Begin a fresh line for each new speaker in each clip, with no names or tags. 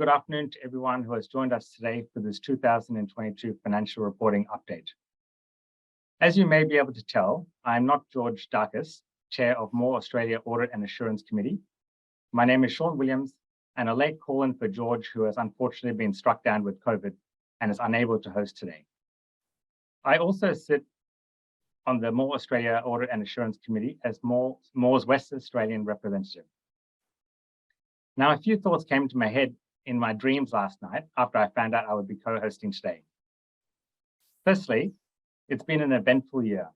good afternoon to everyone who has joined us today for this 2022 financial reporting update. As you may be able to tell, I am not George Darkus, Chair of More Australia Audit and Assurance Committee. My name is Sean Williams, and a late call-in for George, who has unfortunately been struck down with COVID and is unable to host today. I also sit on the More Australia Audit and Assurance Committee as More's West Australian representative. Now, a few thoughts came to my head in my dreams last night after I found out I would be co-hosting today. Firstly, it's been an eventful year.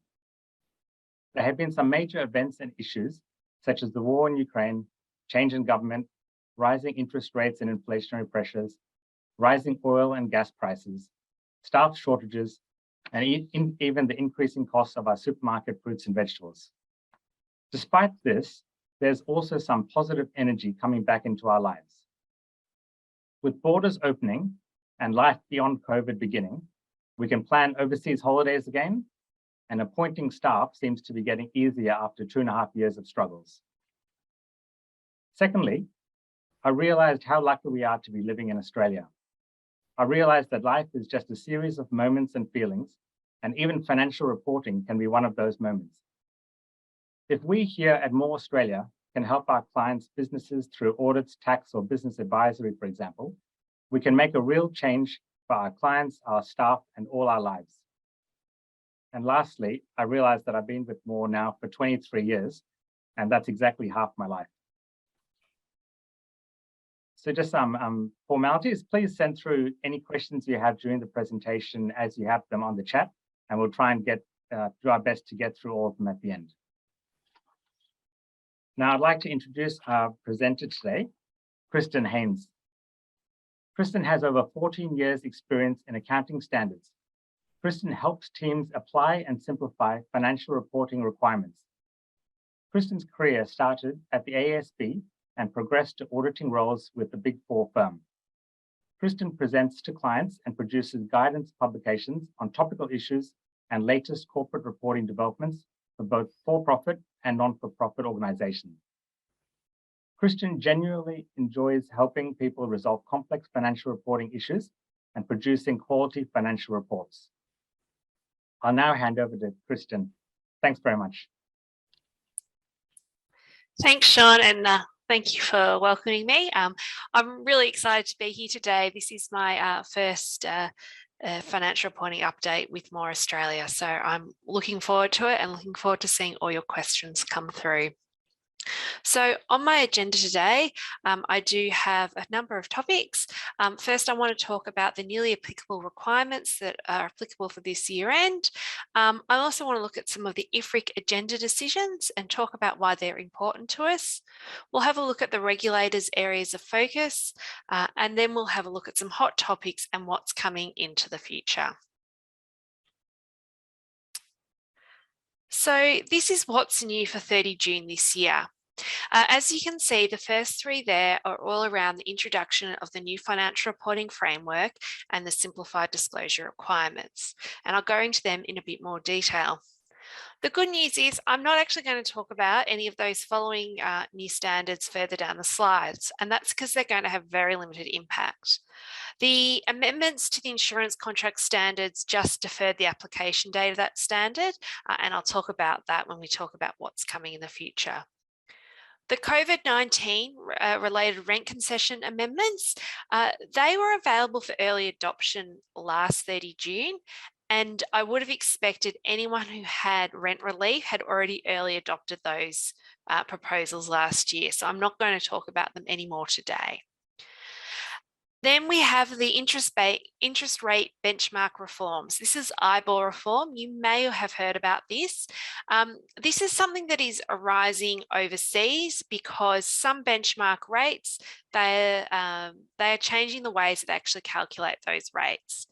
There have been some major events and issues, such as the war in Ukraine, change in government, rising interest rates and inflationary pressures, rising oil and gas prices, staff shortages, and even the increasing costs of our supermarket fruits and vegetables. Despite this, there's also some positive energy coming back into our lives. With borders opening and life beyond COVID beginning, we can plan overseas holidays again, and appointing staff seems to be getting easier after 2.5 years of struggles. Secondly, I realized how lucky we are to be living in Australia. I realized that life is just a series of moments and feelings, and even financial reporting can be one of those moments. If we here at More Australia can help our clients' businesses through audits, tax, or business advisory, for example, we can make a real change for our clients, our staff, and all our lives. And lastly, I realized that I've been with More now for 23 years, and that's exactly half my life. So just some formalities. Please send through any questions you have during the presentation as you have them on the chat, and we'll try and do our best to get through all of them at the end. Now, I'd like to introduce our presenter today, Kristen Haynes. Kristen has over 14 years experience in accounting standards. Kristen helps teams apply and simplify financial reporting requirements. Kristen's career started at the AASB and progressed to auditing roles with the Big Four firm. Kristen presents to clients and produces guidance publications on topical issues and latest corporate reporting developments for both for-profit and non-for-profit organizations. Kristen genuinely enjoys helping people resolve complex financial reporting issues and producing quality financial reports. I'll now hand over to Kristen. Thanks very much.
Thanks, Sean, and thank you for welcoming me. I'm really excited to be here today. This is my first financial reporting update with More Australia. So I'm looking forward to it and looking forward to seeing all your questions come through. So on my agenda today, I do have a number of topics. First, I want to talk about the newly applicable requirements that are applicable for this year end. I also want to look at some of the IFRIC agenda decisions and talk about why they're important to us. We'll have a look at the regulators' areas of focus, and then we'll have a look at some hot topics and what's coming into the future. So this is what's new for 30 June this year. As you can see, the first three there are all around the introduction of the new financial reporting framework and the simplified disclosure requirements. And I'll go into them in a bit more detail. The good news is I'm not actually going to talk about any of those following new standards further down the slides, and that's because they're going to have very limited impact. The amendments to the insurance contract standards just deferred the application date of that standard, and I'll talk about that when we talk about what's coming in the future. The COVID-19 related rent concession amendments, they were available for early adoption last 30 June, and I would have expected anyone who had rent relief had already early adopted those proposals last year. So I'm not going to talk about them anymore today. Then we have the interest rate benchmark reforms. This is IBOR reform. You may have heard about this. This is something that is arising overseas because some benchmark rates, they are changing the ways that they actually calculate those rates.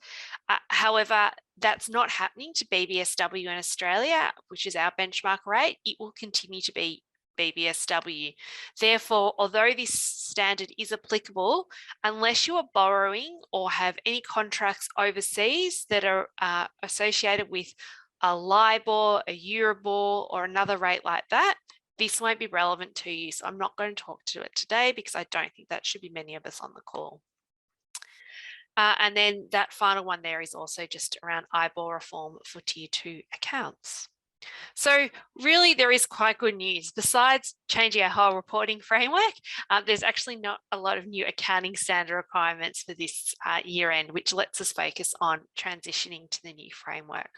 However, that's not happening to BBSW in Australia, which is our benchmark rate. It will continue to be BBSW. Therefore, although this standard is applicable, unless you are borrowing or have any contracts overseas that are associated with a LIBOR, a Euribor, or another rate like that, this won't be relevant to you. So I'm not going to talk to it today because I don't think that should be many of us on the call. And then that final one there is also just around IBOR reform for Tier 2 accounts. So really there is quite good news. Besides changing our whole reporting framework, there's actually not a lot of new accounting standard requirements for this year end, which lets us focus on transitioning to the new framework.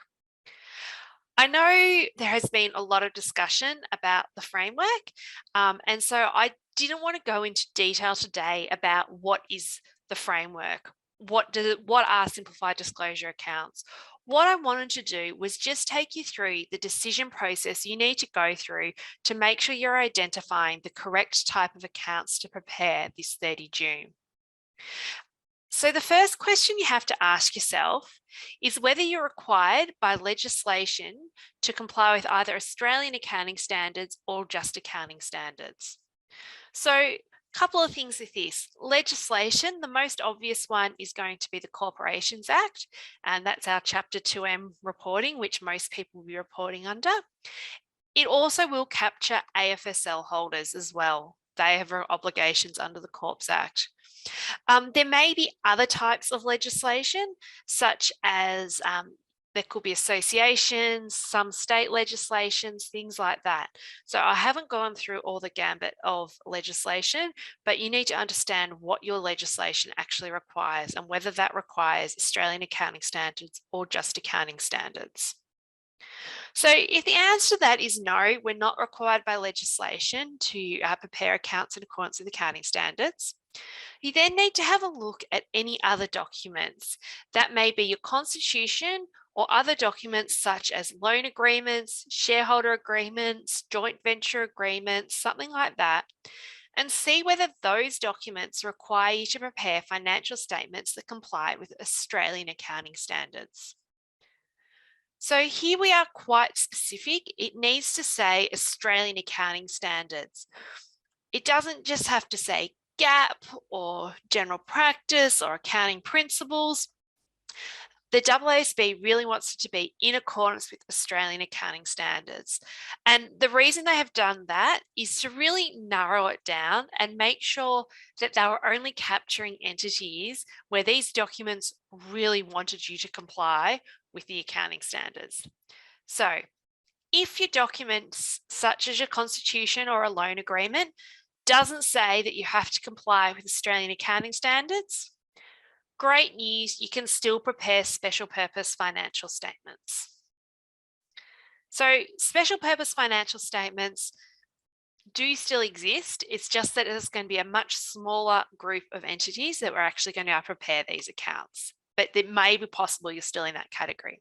I know there has been a lot of discussion about the framework, and so I didn't want to go into detail today about what is the framework, what are simplified disclosure accounts. What I wanted to do was just take you through the decision process you need to go through to make sure you're identifying the correct type of accounts to prepare this 30 June. So the first question you have to ask yourself is whether you're required by legislation to comply with either Australian accounting standards or just accounting standards. So a couple of things with this. Legislation, the most obvious one is going to be the Corporations Act, and that's our Chapter 2M reporting, which most people will be reporting under. It also will capture AFSL holders as well. They have obligations under the Corps Act. There may be other types of legislation, such as there could be associations, some state legislations, things like that. So I haven't gone through all the gambit of legislation, but you need to understand what your legislation actually requires and whether that requires Australian accounting standards or just accounting standards. So if the answer to that is no, we're not required by legislation to prepare accounts in accordance with accounting standards, you then need to have a look at any other documents. That may be your constitution or other documents such as loan agreements, shareholder agreements, joint venture agreements, something like that, and see whether those documents require you to prepare financial statements that comply with Australian accounting standards. So here we are quite specific. It needs to say Australian accounting standards. It doesn't just have to say GAAP or general practice or accounting principles. The AASB really wants it to be in accordance with Australian accounting standards. And the reason they have done that is to really narrow it down and make sure that they were only capturing entities where these documents really wanted you to comply with the accounting standards. So if your documents, such as your constitution or a loan agreement, doesn't say that you have to comply with Australian accounting standards, great news, you can still prepare special purpose financial statements. So special purpose financial statements do still exist. It's just that it's going to be a much smaller group of entities that we're actually going to prepare these accounts, but it may be possible you're still in that category.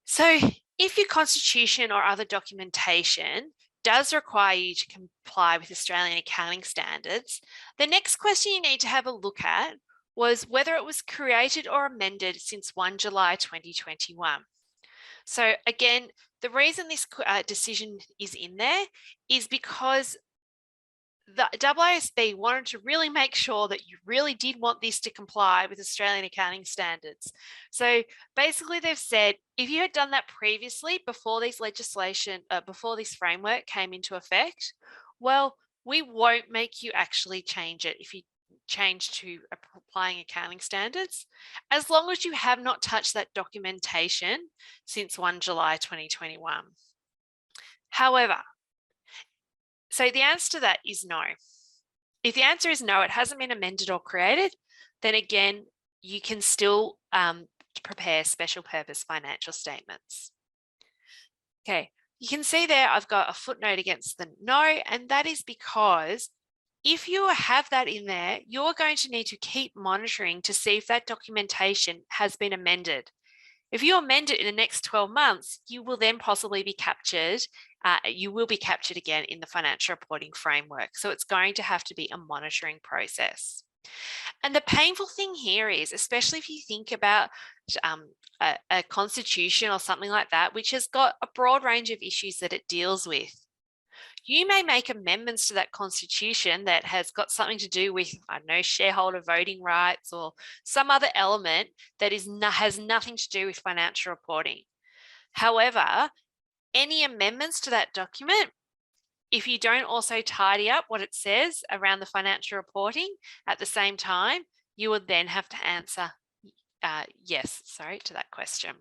So if your constitution or other documentation does require you to comply with Australian accounting standards, the next question you need to have a look at was whether it was created or amended since 1 July 2021. So again, the reason this decision is in there is because the AASB wanted to really make sure that you really did want this to comply with Australian accounting standards. So basically they've said, if you had done that previously before these before this framework came into effect, well, we won't make you actually change it if you change to applying accounting standards, as long as you have not touched that documentation since 1 July 2021. However, so the answer to that is no. If the answer is no, it hasn't been amended or created, then again, you can still prepare special purpose financial statements. Okay, you can see there I've got a footnote against the no, and that is because if you have that in there, you're going to need to keep monitoring to see if that documentation has been amended. If you amend it in the next 12 months, you will then possibly be captured. You will be captured again in the financial reporting framework. So it's going to have to be a monitoring process. And the painful thing here is, especially if you think about a constitution or something like that, which has got a broad range of issues that it deals with. You may make amendments to that constitution that has got something to do with, I don't know, shareholder voting rights or some other element that has nothing to do with financial reporting. However, any amendments to that document, If you don't also tidy up what it says around the financial reporting at the same time, you would then have to answer yes, to that question.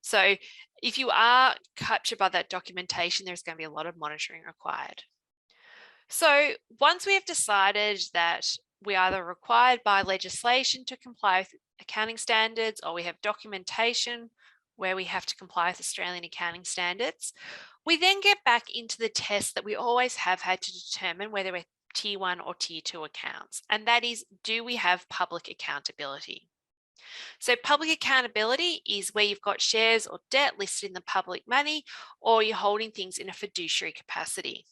So if you are captured by that documentation, there's going to be a lot of monitoring required. So once we have decided that we are either required by legislation to comply with accounting standards, or we have documentation where we have to comply with Australian accounting standards, we then get back into the test that we always have had to determine whether we're Tier 1 or Tier 2 accounts, and that is, do we have public accountability? So public accountability is where you've got shares or debt listed in the public money, or you're holding things in a fiduciary capacity.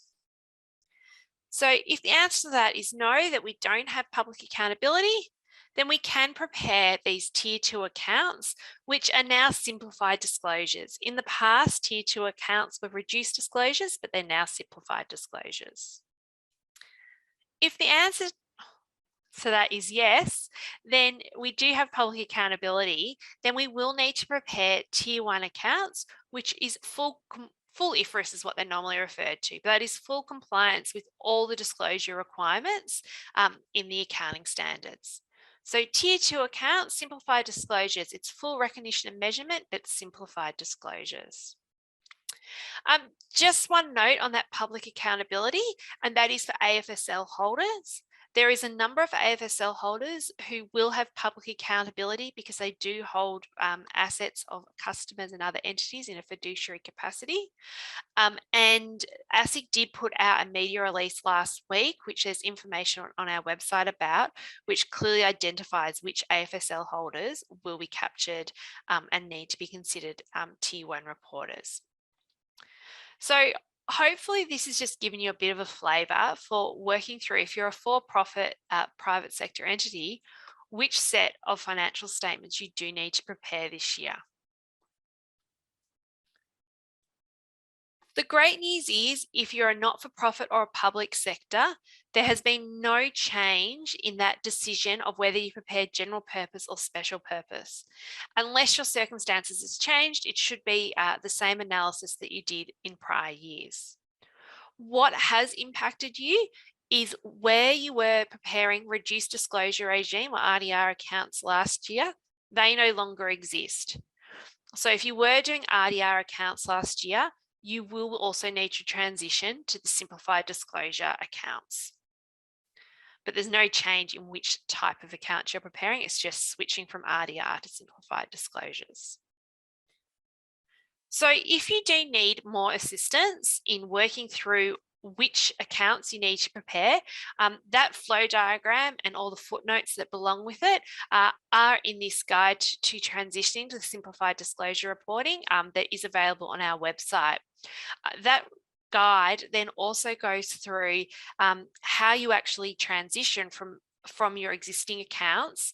So if the answer to that is no, that we don't have public accountability, then we can prepare these Tier 2 accounts, which are now simplified disclosures. In the past, Tier 2 accounts were reduced disclosures, but they're now simplified disclosures. If the answer to that is yes, then we do have public accountability. Then we will need to prepare Tier 1 accounts, which is full IFRIC is what they're normally referred to. But that is full compliance with all the disclosure requirements in the accounting standards. So Tier 2 accounts, simplified disclosures, it's full recognition and measurement, but simplified disclosures. Just one note on that public accountability, and that is for AFSL holders. There is a number of AFSL holders who will have public accountability because they do hold assets of customers and other entities in a fiduciary capacity. And ASIC did put out a media release last week, which there's information on our website about, which clearly identifies which AFSL holders will be captured and need to be considered Tier 1 reporters. So hopefully this has just given you a bit of a flavour for working through, if you're a for-profit private sector entity, which set of financial statements you do need to prepare this year. The great news is, if you're a not-for-profit or a public sector, there has been no change in that decision of whether you prepare general purpose or special purpose. Unless your circumstances has changed, it should be the same analysis that you did in prior years. What has impacted you is where you were preparing reduced disclosure regime or RDR accounts last year, they no longer exist. So if you were doing RDR accounts last year, you will also need to transition to the simplified disclosure accounts. But there's no change in which type of account you're preparing. It's just switching from RDR to simplified disclosures. So if you do need more assistance in working through which accounts you need to prepare, that flow diagram and all the footnotes that belong with it are in this guide to transitioning to the simplified disclosure reporting that is available on our website. That guide then also goes through how you actually transition from your existing accounts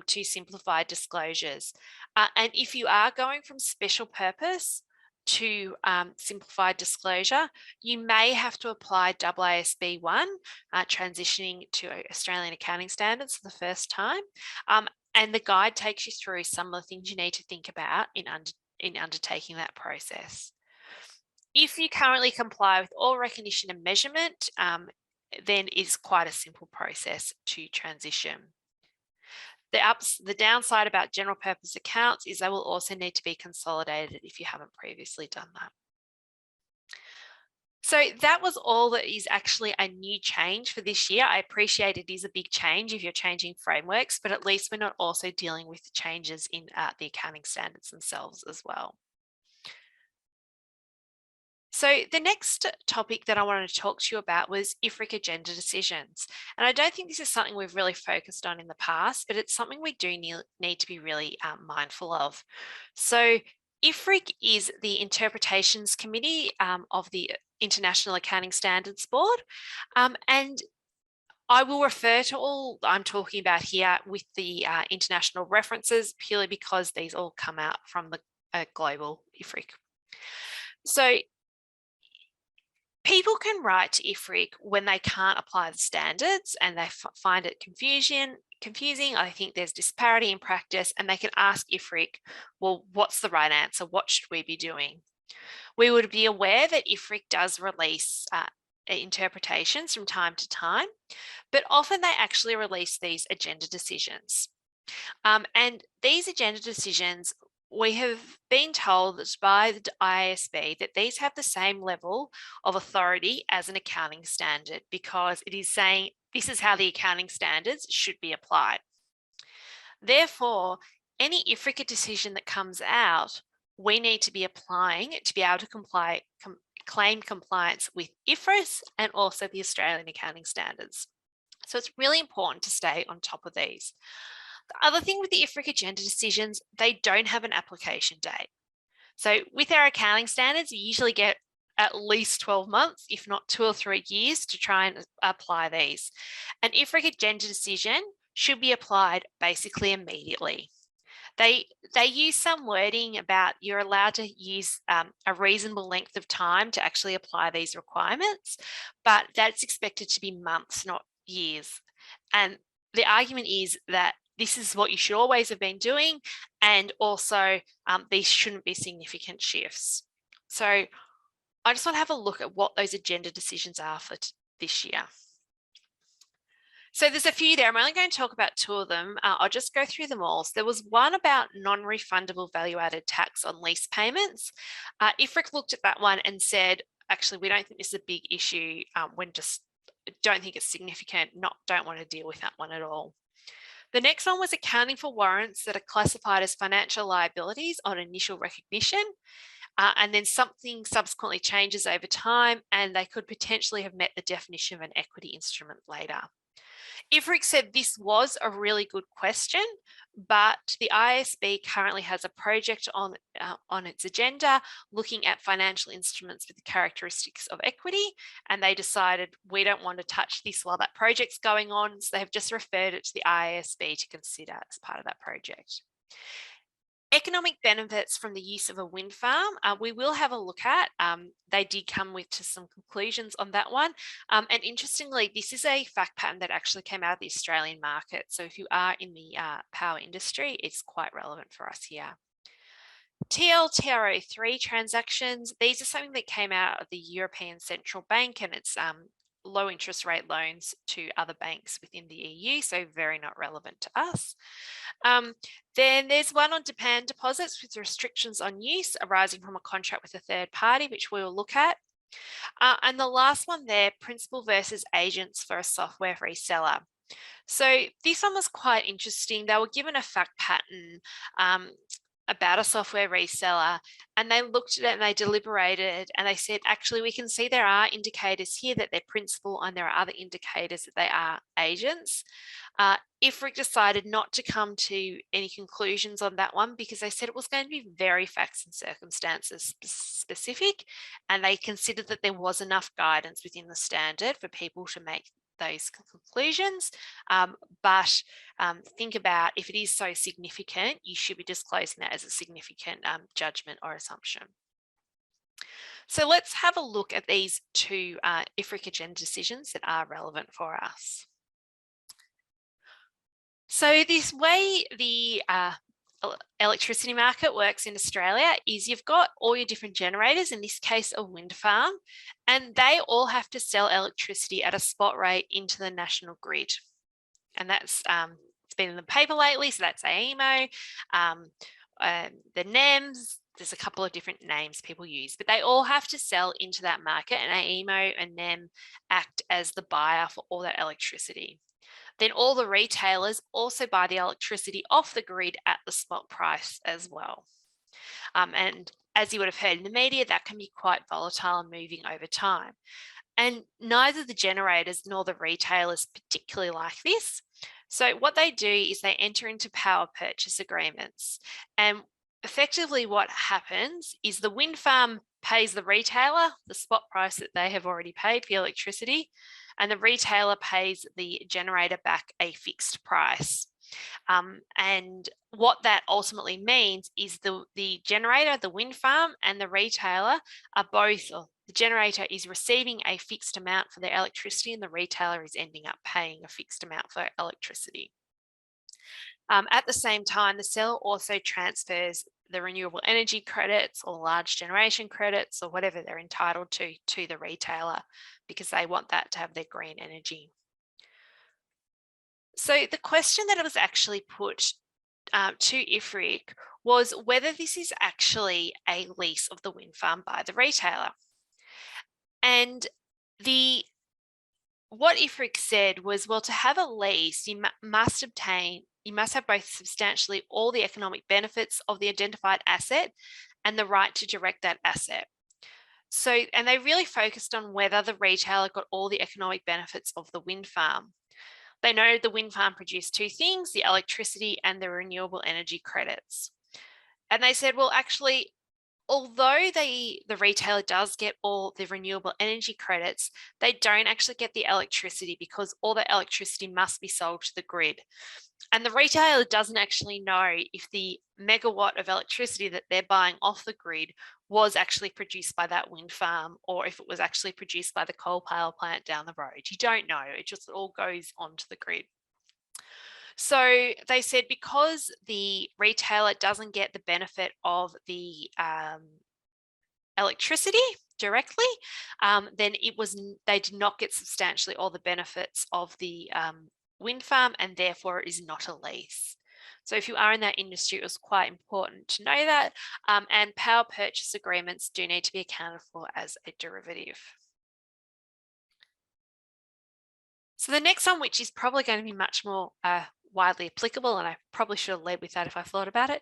to simplified disclosures. And if you are going from special purpose to simplified disclosure, you may have to apply AASB 1, transitioning to Australian accounting standards for the first time. And the guide takes you through some of the things you need to think about in undertaking that process. If you currently comply with all recognition and measurement, then it's quite a simple process to transition. The downside about general purpose accounts is they will also need to be consolidated if you haven't previously done that. So that was all that is actually a new change for this year. I appreciate it is a big change if you're changing frameworks, but at least we're not also dealing with the changes in the accounting standards themselves as well. So the next topic that I wanted to talk to you about was IFRIC agenda decisions. And I don't think this is something we've really focused on in the past, but it's something we do need to be really mindful of. So IFRIC is the Interpretations Committee of the International Accounting Standards Board. And I will refer to all I'm talking about here with the international references purely because these all come out from the global IFRIC. So people can write to IFRIC when they can't apply the standards and they find it confusing. I think there's disparity in practice, and they can ask IFRIC, well, what's the right answer? What should we be doing? We would be aware that IFRIC does release interpretations from time to time, but often they actually release these agenda decisions. And these agenda decisions, we have been told that by the ISSB that these have the same level of authority as an accounting standard, because it is saying this is how the accounting standards should be applied. Therefore, any IFRIC decision that comes out, we need to be applying to be able to claim compliance with IFRS and also the Australian accounting standards. So it's really important to stay on top of these. The other thing with the IFRIC agenda decisions, they don't have an application date. So with our accounting standards, you usually get at least 12 months, if not 2 or 3 years, to try and apply these. An IFRIC agenda decision should be applied basically immediately. They use some wording about you're allowed to use a reasonable length of time to actually apply these requirements, but that's expected to be months, not years. And the argument is that this is what you should always have been doing, and also these shouldn't be significant shifts. So I just want to have a look at what those agenda decisions are for this year. So there's a few there. I'm only going to talk about 2 of them. I'll just go through them all. So there was one about non-refundable value-added tax on lease payments. IFRIC looked at that one and said, actually, we don't think this is a big issue. We just don't think it's significant, don't want to deal with that one at all. The next one was accounting for warrants that are classified as financial liabilities on initial recognition, and then something subsequently changes over time, and they could potentially have met the definition of an equity instrument later. IFRIC said this was a really good question, but the ISSB currently has a project on its agenda looking at financial instruments with the characteristics of equity, and they decided we don't want to touch this while that project's going on, so they have just referred it to the ISSB to consider as part of that project. Economic benefits from the use of a wind farm, we will have a look at. They did come to some conclusions on that one. And interestingly, this is a fact pattern that actually came out of the Australian market. So if you are in the power industry, it's quite relevant for us here. TLTRO3 transactions, these are something that came out of the European Central Bank, and it's low interest rate loans to other banks within the EU, so very not relevant to us. Then there's one on demand deposits with restrictions on use arising from a contract with a third party, which we will look at. And the last one there, principal versus agents for a software reseller. So this one was quite interesting. They were given a fact pattern about a software reseller, and they looked at it and they deliberated, and they said, actually, we can see there are indicators here that they're principal, and there are other indicators that they are agents. IFRIC decided not to come to any conclusions on that one because they said it was going to be very facts and circumstances specific, and they considered that there was enough guidance within the standard for people to make those conclusions, but think about if it is so significant, you should be disclosing that as a significant judgment or assumption. So let's have a look at these 2 IFRIC agenda decisions that are relevant for us. So this way the electricity market works in Australia is you've got all your different generators, in this case a wind farm, and they all have to sell electricity at a spot rate into the national grid. And that's it's been in the paper lately, so that's AEMO, the NEMs, there's a couple of different names people use, but they all have to sell into that market, and AEMO and NEM act as the buyer for all that electricity. Then all the retailers also buy the electricity off the grid at the spot price as well. And as you would have heard in the media, that can be quite volatile and moving over time. And neither the generators nor the retailers particularly like this. So what they do is they enter into power purchase agreements. And effectively what happens is the wind farm pays the retailer the spot price that they have already paid for the electricity, and the retailer pays the generator back a fixed price. And what that ultimately means is the generator, the wind farm, and the retailer are both, or the generator is receiving a fixed amount for their electricity, and the retailer is ending up paying a fixed amount for electricity. At the same time, the seller also transfers the renewable energy credits or large generation credits or whatever they're entitled to the retailer, because they want that to have their green energy. So the question that was actually put to IFRIC was whether this is actually a lease of the wind farm by the retailer. And what IFRIC said was, well, to have a lease, you must have both substantially all the economic benefits of the identified asset and the right to direct that asset. So, and they really focused on whether the retailer got all the economic benefits of the wind farm. They noted the wind farm produced two things, the electricity and the renewable energy credits. And they said, well, actually, although the retailer does get all the renewable energy credits, they don't actually get the electricity because all the electricity must be sold to the grid. And the retailer doesn't actually know if the megawatt of electricity that they're buying off the grid was actually produced by that wind farm, or if it was actually produced by the coal power plant down the road. You don't know, it just all goes onto the grid. So they said because the retailer doesn't get the benefit of the electricity directly, then they did not get substantially all the benefits of the wind farm, and therefore it is not a lease. So if you are in that industry, it was quite important to know that, and power purchase agreements do need to be accounted for as a derivative. So the next one, which is probably going to be much more widely applicable, and I probably should have led with that if I thought about it,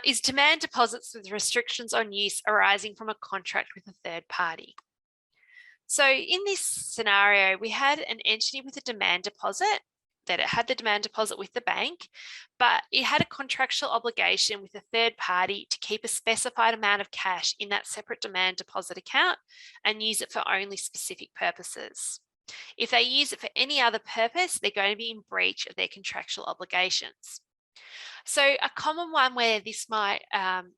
is demand deposits with restrictions on use arising from a contract with a third party. So in this scenario, we had an entity with a demand deposit, that it had the demand deposit with the bank, but it had a contractual obligation with a third party to keep a specified amount of cash in that separate demand deposit account and use it for only specific purposes. If they use it for any other purpose, they're going to be in breach of their contractual obligations. So a common one where this might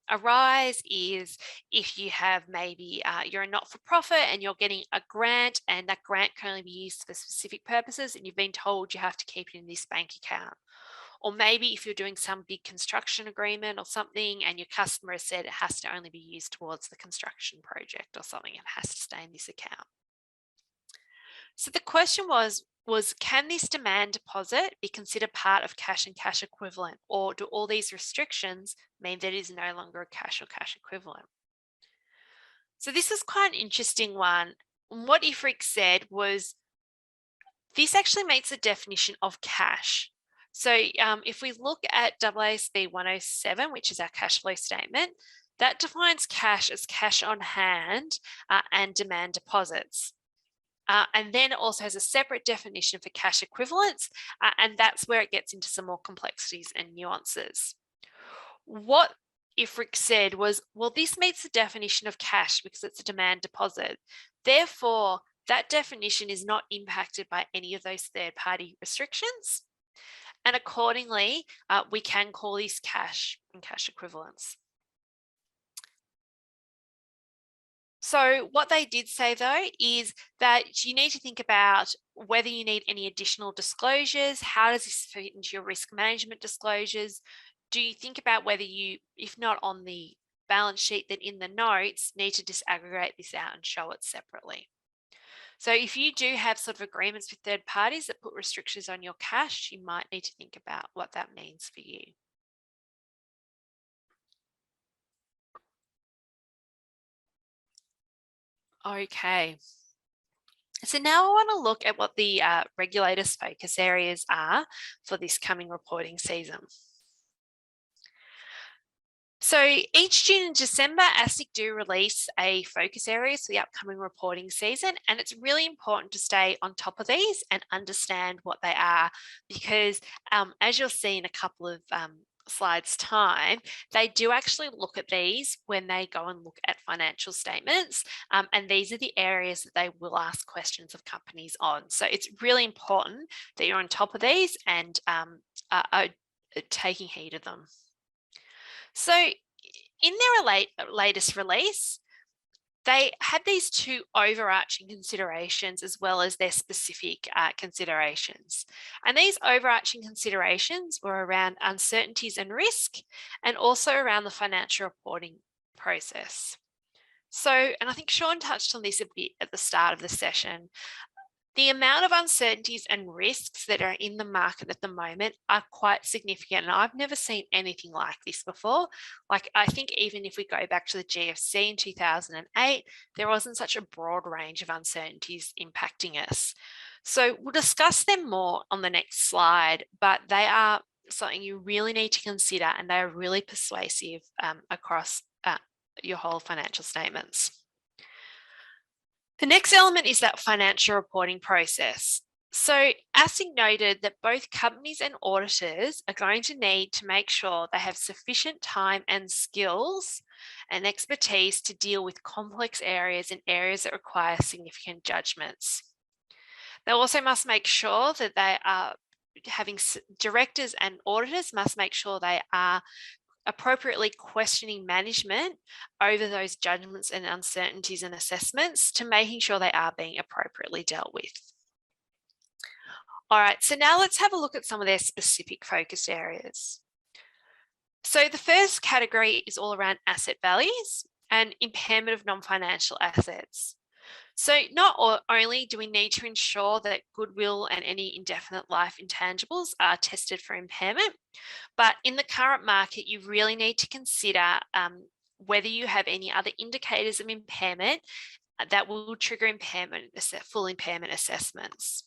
arise is if you have maybe you're a not-for-profit and you're getting a grant, and that grant can only be used for specific purposes, and you've been told you have to keep it in this bank account. Or maybe if you're doing some big construction agreement or something and your customer has said it has to only be used towards the construction project or something, it has to stay in this account. So the question was can this demand deposit be considered part of cash and cash equivalent, or do all these restrictions mean that it is no longer a cash or cash equivalent? So this is quite an interesting one. What IFRIC said was this actually makes a definition of cash. So if we look at AASB 107, which is our cash flow statement, that defines cash as cash on hand and demand deposits. And then it also has a separate definition for cash equivalents, and that's where it gets into some more complexities and nuances. What IFRIC said was, well, this meets the definition of cash because it's a demand deposit. Therefore, that definition is not impacted by any of those third-party restrictions. And accordingly, we can call these cash and cash equivalents. So what they did say, though, is that you need to think about whether you need any additional disclosures. How does this fit into your risk management disclosures? Do you think about whether you, if not on the balance sheet, then in the notes, need to disaggregate this out and show it separately? So if you do have sort of agreements with third parties that put restrictions on your cash, you might need to think about what that means for you. Okay, so now I want to look at what the regulators' focus areas are for this coming reporting season. So each June and December, ASIC do release a focus areas for the upcoming reporting season, and it's really important to stay on top of these and understand what they are, because as you'll see in a couple of slides time, they do actually look at these when they go and look at financial statements, and these are the areas that they will ask questions of companies on. So it's really important that you're on top of these and are taking heed of them. So in their latest release, They had these two overarching considerations as well as their specific considerations. And these overarching considerations were around uncertainties and risk, and also around the financial reporting process. So, and I think Sean touched on this a bit at the start of the session, the amount of uncertainties and risks that are in the market at the moment are quite significant. And I've never seen anything like this before. Like, I think even if we go back to the GFC in 2008, there wasn't such a broad range of uncertainties impacting us. So we'll discuss them more on the next slide, but they are something you really need to consider, and they are really persuasive across your whole financial statements. The next element is that financial reporting process. So ASIC noted that both companies and auditors are going to need to make sure they have sufficient time and skills and expertise to deal with complex areas and areas that require significant judgments. They also must make sure that they are having directors and auditors must make sure they are appropriately questioning management over those judgments and uncertainties and assessments to making sure they are being appropriately dealt with. All right, so now let's have a look at some of their specific focus areas. So the first category is all around asset values and impairment of non-financial assets. So not only do we need to ensure that goodwill and any indefinite life intangibles are tested for impairment, but in the current market, you really need to consider whether you have any other indicators of impairment that will trigger impairment, full impairment assessments.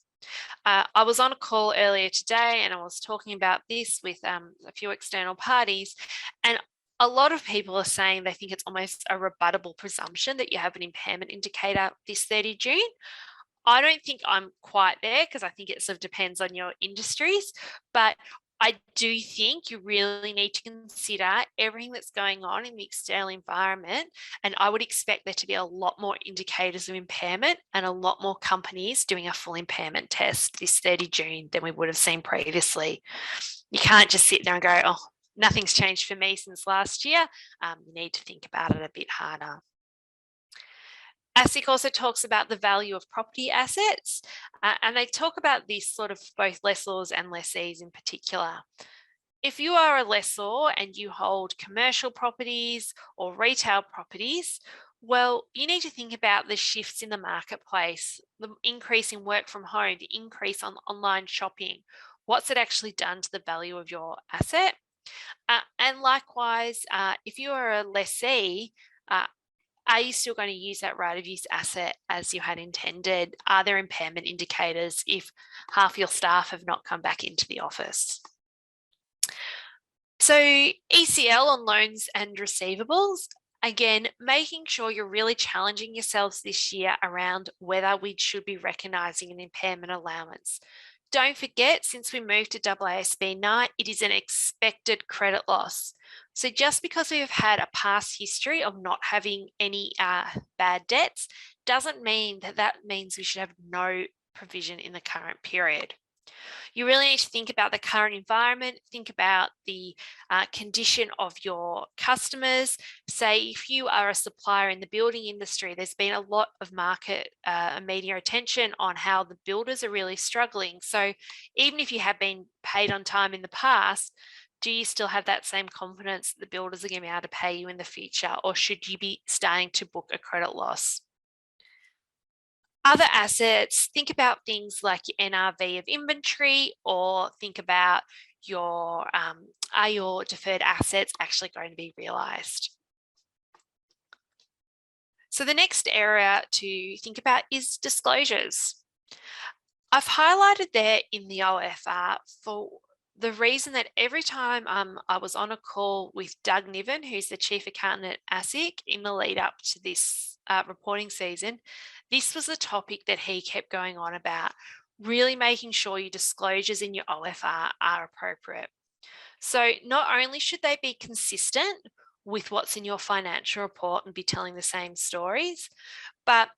I was on a call earlier today and I was talking about this with a few external parties, and a lot of people are saying they think it's almost a rebuttable presumption that you have an impairment indicator this 30 June. I don't think I'm quite there, because I think it sort of depends on your industries, but I do think you really need to consider everything that's going on in the external environment, and I would expect there to be a lot more indicators of impairment and a lot more companies doing a full impairment test this 30 June than we would have seen previously. You can't just sit there and go, oh, nothing's changed for me since last year. You need to think about it a bit harder. ASIC also talks about the value of property assets, and they talk about this sort of both lessors and lessees in particular. If you are a lessor and you hold commercial properties or retail properties, well, you need to think about the shifts in the marketplace, the increase in work from home, the increase on online shopping. What's it actually done to the value of your asset? And likewise, if you are a lessee, are you still going to use that right of use asset as you had intended? Are there impairment indicators if half your staff have not come back into the office? So ECL on loans and receivables, again, making sure you're really challenging yourselves this year around whether we should be recognising an impairment allowance. Don't forget, since we moved to AASB 9, it is an expected credit loss. So just because we've had a past history of not having any bad debts doesn't mean that means we should have no provision in the current period. You really need to think about the current environment, think about the condition of your customers. Say if you are a supplier in the building industry, there's been a lot of market media attention on how the builders are really struggling. So even if you have been paid on time in the past, do you still have that same confidence that the builders are going to be able to pay you in the future, or should you be starting to book a credit loss? Other assets, think about things like your NRV of inventory, or think about your, are your deferred assets actually going to be realised? So the next area to think about is disclosures. I've highlighted there in the OFR for the reason that every time I was on a call with Doug Niven, who's the Chief Accountant at ASIC, in the lead up to this reporting season, this was a topic that he kept going on about, really making sure your disclosures in your OFR are appropriate. So not only should they be consistent with what's in your financial report and be telling the same stories, but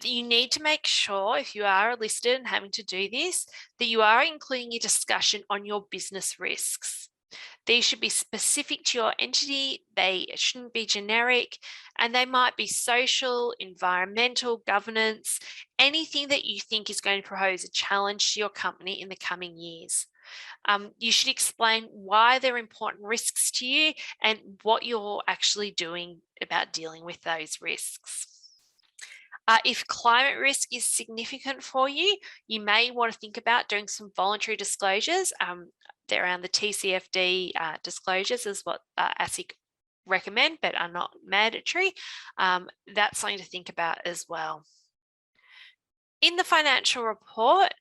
you need to make sure, if you are listed and having to do this, that you are including your discussion on your business risks. These should be specific to your entity. They shouldn't be generic, and they might be social, environmental, governance, anything that you think is going to pose a challenge to your company in the coming years. You should explain why they're important risks to you and what you're actually doing about dealing with those risks. If climate risk is significant for you, you may want to think about doing some voluntary disclosures. They're around the TCFD disclosures is what ASIC recommend, but are not mandatory. That's something to think about as well. In the financial report,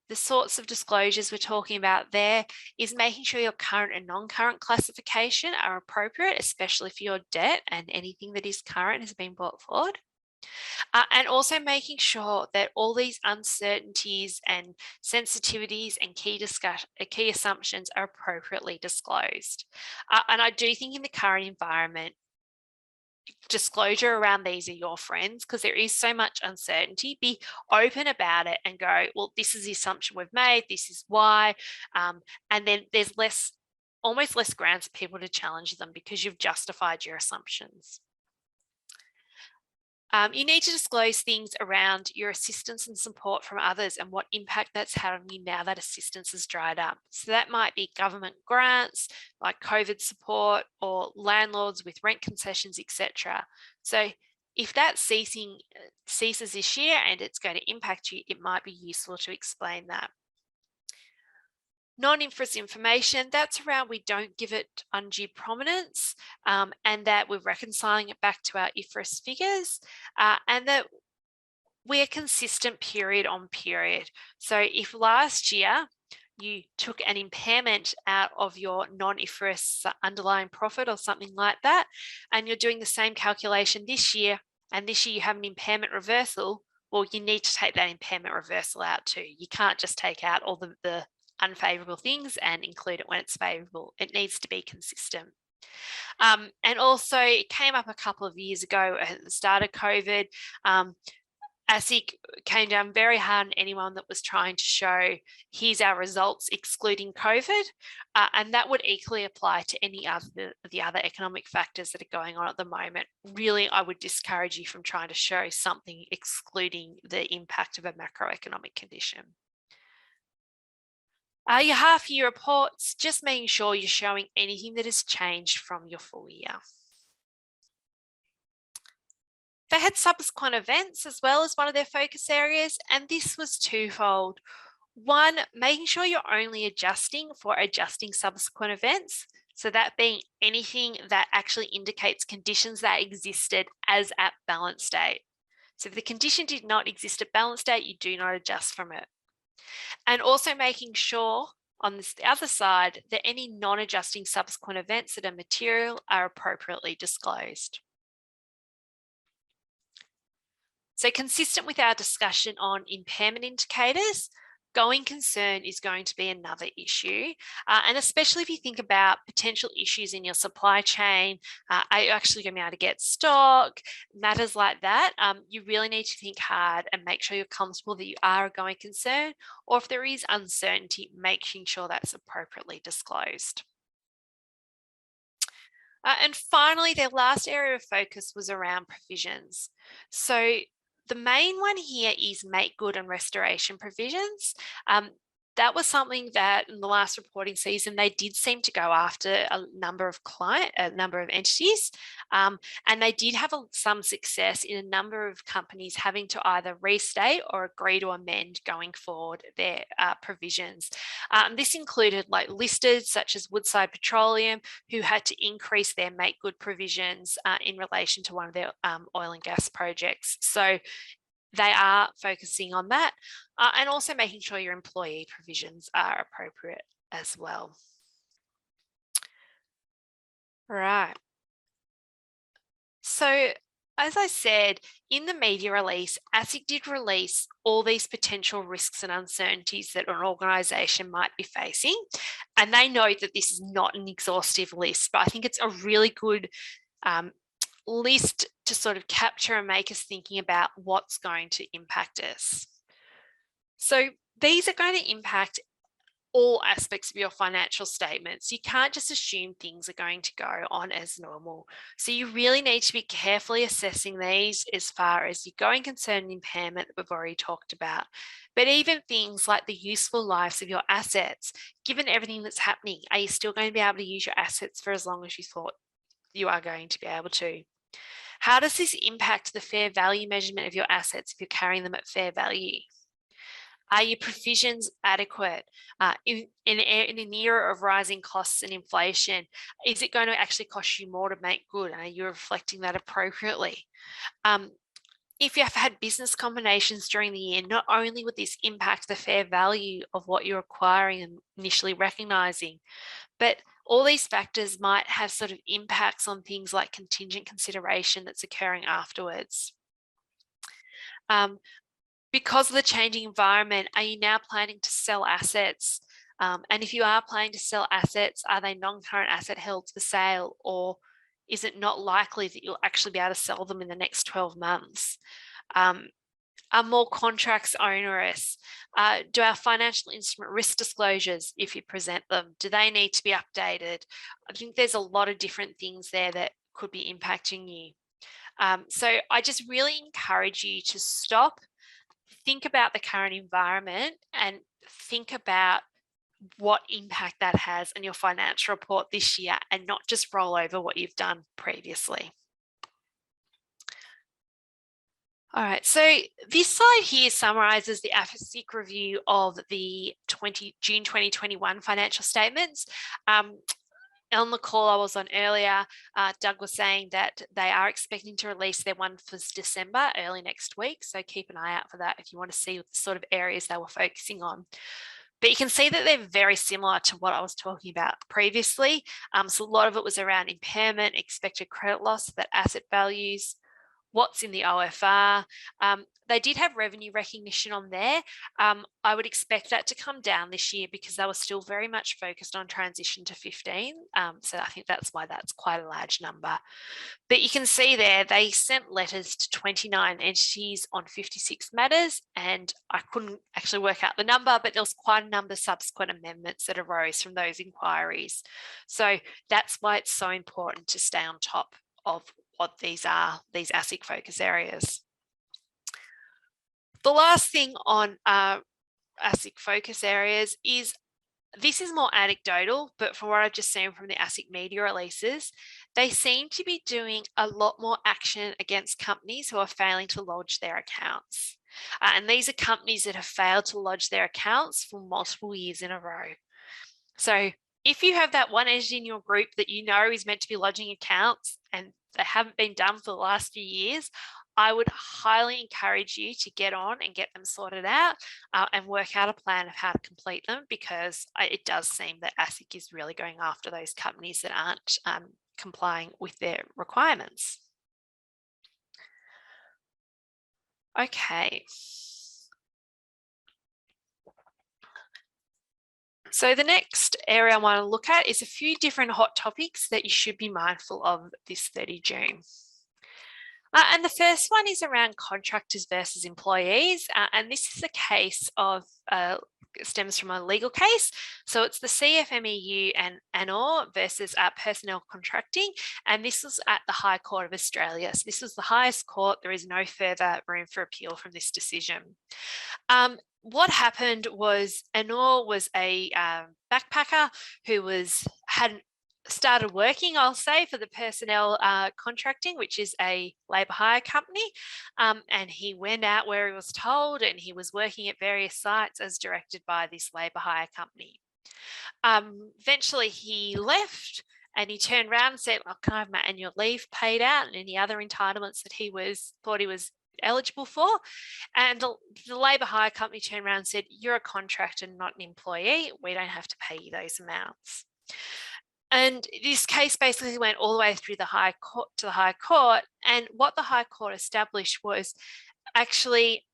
the sorts of disclosures we're talking about there is making sure your current and non-current classification are appropriate, especially for your debt, and anything that is current has been brought forward. And also making sure that all these uncertainties and sensitivities and key assumptions are appropriately disclosed. And I do think in the current environment, disclosure around these are your friends, because there is so much uncertainty. Be open about it and go, well, this is the assumption we've made, this is why. And then there's almost less grounds for people to challenge them because you've justified your assumptions. You need to disclose things around your assistance and support from others and what impact that's had on you now that assistance has dried up. So that might be government grants like COVID support, or landlords with rent concessions, etc. So if that ceases this year and it's going to impact you, it might be useful to explain that. Non-IFRS information, that's around we don't give it undue prominence, and that we're reconciling it back to our IFRS figures, and that we're consistent period on period. So if last year you took an impairment out of your non-IFRS underlying profit or something like that, and you're doing the same calculation this year, and this year you have an impairment reversal, well, you need to take that impairment reversal out too. You can't just take out all the unfavorable things and include it when it's favorable. It needs to be consistent. And also, it came up a couple of years ago at the start of COVID. ASIC came down very hard on anyone that was trying to show, here's our results excluding COVID, and that would equally apply to any other the other economic factors that are going on at the moment. Really, I would discourage you from trying to show something excluding the impact of a macroeconomic condition. Your half-year reports, just making sure you're showing anything that has changed from your full year. They had subsequent events as well as one of their focus areas, and this was twofold. One, making sure you're only adjusting for adjusting subsequent events. So that being anything that actually indicates conditions that existed as at balance date. So if the condition did not exist at balance date, you do not adjust from it. And also making sure on the other side that any non-adjusting subsequent events that are material are appropriately disclosed. So consistent with our discussion on impairment indicators, going concern is going to be another issue. And especially if you think about potential issues in your supply chain, are you actually going to be able to get stock, matters like that, you really need to think hard and make sure you're comfortable that you are a going concern, or if there is uncertainty, making sure that's appropriately disclosed. And finally, their last area of focus was around provisions. So the main one here is make good and restoration provisions. That was something that in the last reporting season, they did seem to go after a number of entities, and they did have some success in a number of companies having to either restate or agree to amend going forward their provisions. This included like listers such as Woodside Petroleum, who had to increase their make good provisions in relation to one of their oil and gas projects. So they are focusing on that, and also making sure your employee provisions are appropriate as well. Right. So as I said, in the media release, ASIC did release all these potential risks and uncertainties that an organisation might be facing. And they know that this is not an exhaustive list, but I think it's a really good list to sort of capture and make us thinking about what's going to impact us. So these are going to impact all aspects of your financial statements. You can't just assume things are going to go on as normal. So you really need to be carefully assessing these as far as your going concern and impairment that we've already talked about. But even things like the useful lives of your assets, given everything that's happening, are you still going to be able to use your assets for as long as you thought you are going to be able to? How does this impact the fair value measurement of your assets if you're carrying them at fair value? Are your provisions adequate? In an era of rising costs and inflation, is it going to actually cost you more to make good? Are you reflecting that appropriately? If you have had business combinations during the year, not only would this impact the fair value of what you're acquiring and initially recognizing, but all these factors might have sort of impacts on things like contingent consideration that's occurring afterwards. Because of the changing environment, are you now planning to sell assets? And if you are planning to sell assets, are they non-current asset held for sale, or is it not likely that you'll actually be able to sell them in the next 12 months? Are more contracts onerous? Do our financial instrument risk disclosures, if you present them, do they need to be updated? I think there's a lot of different things there that could be impacting you. So I just really encourage you to stop, think about the current environment, and think about what impact that has on your financial report this year, and not just roll over what you've done previously. All right, so this slide here summarizes the ASIC review of the June 2021 financial statements. On the call I was on earlier, Doug was saying that they are expecting to release their one for December early next week. So keep an eye out for that if you want to see the sort of areas they were focusing on. But you can see that they're very similar to what I was talking about previously. So a lot of it was around impairment, expected credit loss, that asset values, what's in the OFR. They did have revenue recognition on there. I would expect that to come down this year because they were still very much focused on transition to 15. So I think that's why that's quite a large number. But you can see there, they sent letters to 29 entities on 56 matters, and I couldn't actually work out the number, but there was quite a number of subsequent amendments that arose from those inquiries. So that's why it's so important to stay on top of what these are, these ASIC focus areas. The last thing on ASIC focus areas is, this is more anecdotal, but from what I've just seen from the ASIC media releases, they seem to be doing a lot more action against companies who are failing to lodge their accounts. And these are companies that have failed to lodge their accounts for multiple years in a row. So if you have that one entity in your group that you know is meant to be lodging accounts and they haven't been done for the last few years, I would highly encourage you to get on and get them sorted out and work out a plan of how to complete them, because it does seem that ASIC is really going after those companies that aren't complying with their requirements. Okay. So the next area I want to look at is a few different hot topics that you should be mindful of this 30 June. And the first one is around contractors versus employees. And this is a case of, stems from a legal case. So it's the CFMEU and ANOR versus personnel contracting. And this was at the High Court of Australia. So this was the highest court. There is no further room for appeal from this decision. What happened was ANOR was a backpacker who had started working, I'll say, for the personnel contracting, which is a labour hire company. And he went out where he was told, and he was working at various sites as directed by this labour hire company. Eventually he left and he turned around and said, "Oh, can I have my annual leave paid out and any other entitlements that he thought he was eligible for?" And the labour hire company turned around and said, "You're a contractor, not an employee. We don't have to pay you those amounts." And this case basically went all the way through the High Court to the High Court. And what the High Court established was, actually,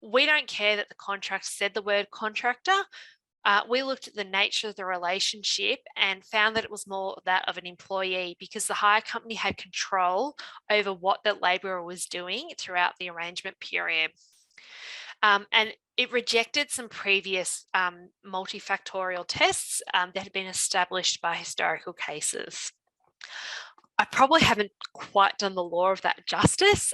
we don't care that the contract said the word contractor. We looked at the nature of the relationship and found that it was more that of an employee, because the hire company had control over what the labourer was doing throughout the arrangement period. And it rejected some previous multifactorial tests that had been established by historical cases. I probably haven't quite done the law of that justice.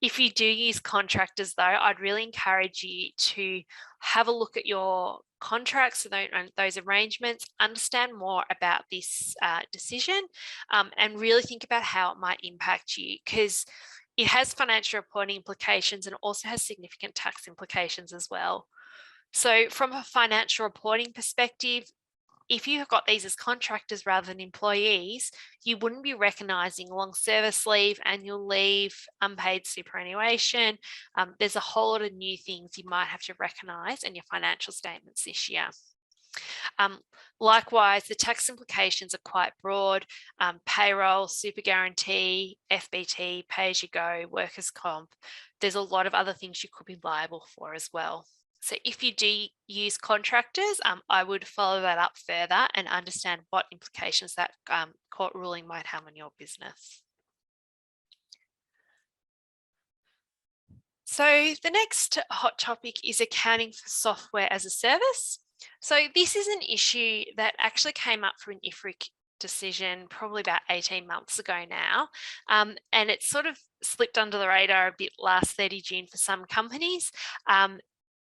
If you do use contractors though, I'd really encourage you to have a look at your contracts and those arrangements, understand more about this decision, and really think about how it might impact you, because it has financial reporting implications and also has significant tax implications as well. So from a financial reporting perspective, if you have got these as contractors rather than employees, you wouldn't be recognising long service leave, annual leave, unpaid superannuation. There's a whole lot of new things you might have to recognise in your financial statements this year. Likewise, the tax implications are quite broad. Payroll, super guarantee, FBT, pay-as-you-go, workers' comp. There's a lot of other things you could be liable for as well. So if you do use contractors, I would follow that up further and understand what implications that court ruling might have on your business. So the next hot topic is accounting for software as a service. So this is an issue that actually came up for an IFRIC decision probably about 18 months ago now. And it sort of slipped under the radar a bit last 30 June for some companies.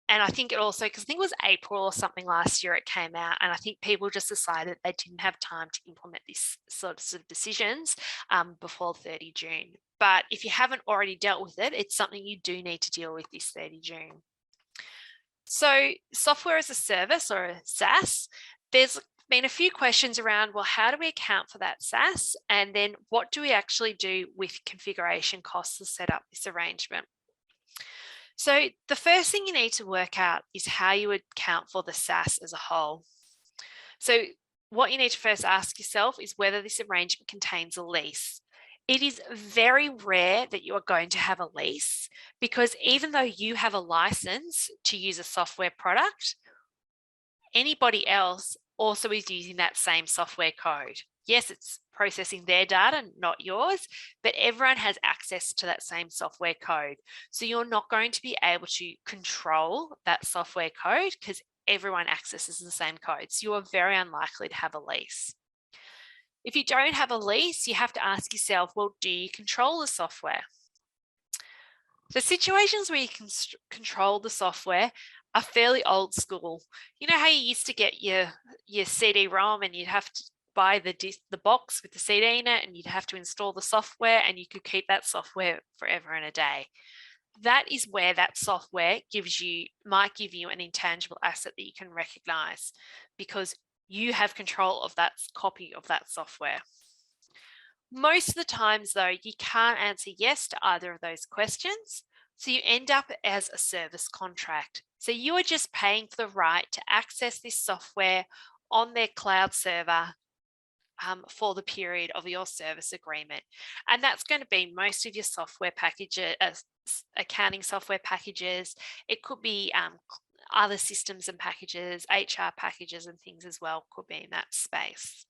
And I think it also, because I think it was April or something last year it came out, and I think people just decided they didn't have time to implement these sorts of decisions before 30 June. But if you haven't already dealt with it, it's something you do need to deal with this 30 June. So software as a service, or a SaaS, there's been a few questions around, well, how do we account for that SaaS? And then what do we actually do with configuration costs to set up this arrangement? So the first thing you need to work out is how you would account for the SaaS as a whole. So what you need to first ask yourself is whether this arrangement contains a lease. It is very rare that you are going to have a lease, because even though you have a license to use a software product, anybody else also is using that same software code. Yes, it's processing their data, not yours, but everyone has access to that same software code. So you're not going to be able to control that software code because everyone accesses the same code. So you are very unlikely to have a lease. If you don't have a lease, you have to ask yourself, well, do you control the software? The situations where you can control the software are fairly old school. You know how you used to get your CD-ROM and you'd have to buy the box with the CD in it, and you'd have to install the software, and you could keep that software forever and a day. That is where that software might give you an intangible asset that you can recognize, because you have control of that copy of that software. Most of the times though, you can't answer yes to either of those questions. So you end up as a service contract. So you are just paying for the right to access this software on their cloud server for the period of your service agreement. And that's going to be most of your software packages, accounting software packages. It could be other systems and packages, HR packages and things as well could be in that space.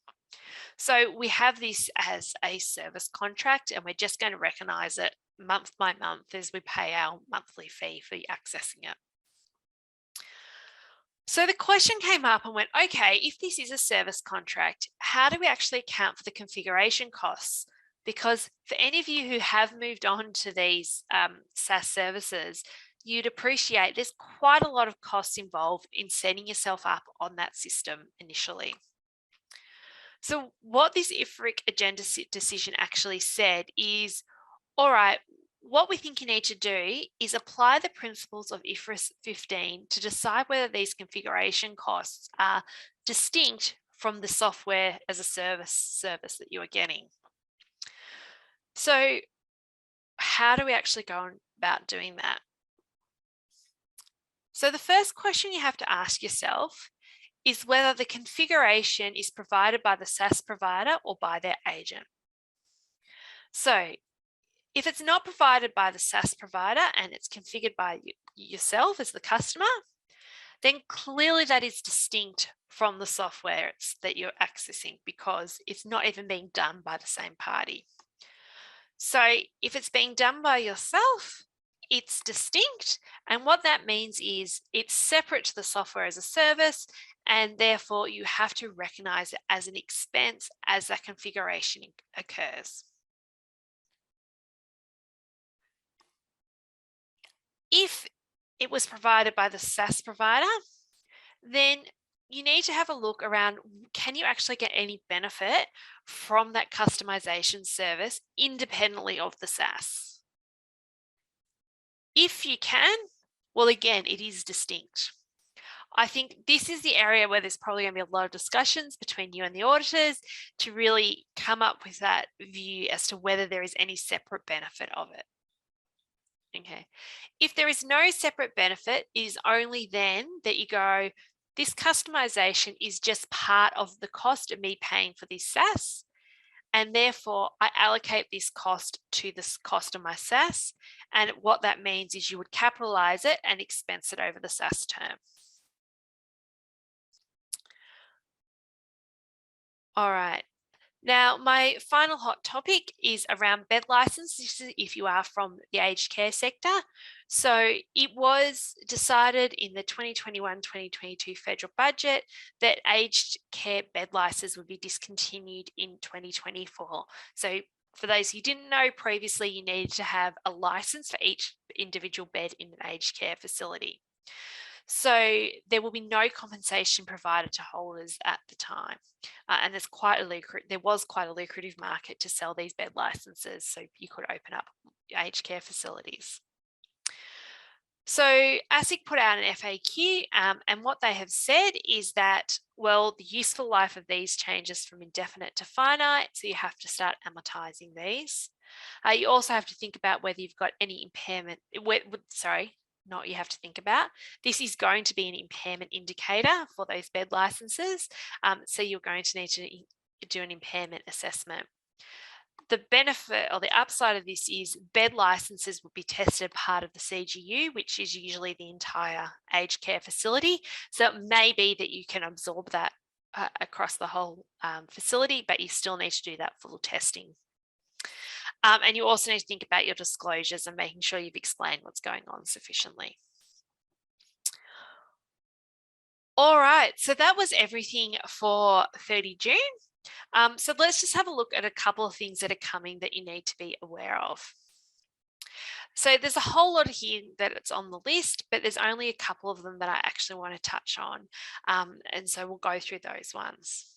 So we have this as a service contract, and we're just going to recognize it month by month as we pay our monthly fee for accessing it. So the question came up and went, okay, if this is a service contract, how do we actually account for the configuration costs? Because for any of you who have moved on to these SaaS services, you'd appreciate there's quite a lot of costs involved in setting yourself up on that system initially. So what this IFRIC agenda decision actually said is, all right, what we think you need to do is apply the principles of IFRS 15 to decide whether these configuration costs are distinct from the software as a service that you are getting. So how do we actually go about doing that? So the first question you have to ask yourself is whether the configuration is provided by the SaaS provider or by their agent. So if it's not provided by the SaaS provider and it's configured by yourself as the customer, then clearly that is distinct from the software that you're accessing, because it's not even being done by the same party. So if it's being done by yourself, it's distinct. And what that means is it's separate to the software as a service, and therefore you have to recognize it as an expense as that configuration occurs. If it was provided by the SaaS provider, then you need to have a look around, can you actually get any benefit from that customization service independently of the SaaS? If you can, well, again, it is distinct. I think this is the area where there's probably going to be a lot of discussions between you and the auditors to really come up with that view as to whether there is any separate benefit of it. Okay. If there is no separate benefit, it is only then that you go, this customization is just part of the cost of me paying for this SaaS. And therefore, I allocate this cost to this cost of my SaaS. And what that means is you would capitalize it and expense it over the SaaS term. All right. Now, my final hot topic is around bed license. This is if you are from the aged care sector. So it was decided in the 2021-2022 federal budget that aged care bed licenses would be discontinued in 2024. So for those who didn't know, previously you needed to have a license for each individual bed in an aged care facility. So there will be no compensation provided to holders at the time. And there was quite a lucrative market to sell these bed licenses, so you could open up aged care facilities. So ASIC put out an FAQ, and what they have said is that, well, the useful life of these changes from indefinite to finite, so you have to start amortizing these. You also have to think about whether you've got any impairment, you have to think about. This is going to be an impairment indicator for those bed licenses. So you're going to need to do an impairment assessment. The benefit or the upside of this is bed licenses will be tested part of the CGU, which is usually the entire aged care facility. So it may be that you can absorb that across the whole facility, but you still need to do that full testing. And you also need to think about your disclosures and making sure you've explained what's going on sufficiently. All right, so that was everything for 30 June. So let's just have a look at a couple of things that are coming that you need to be aware of. So there's a whole lot here that it's on the list, but there's only a couple of them that I actually want to touch on. And so we'll go through those ones.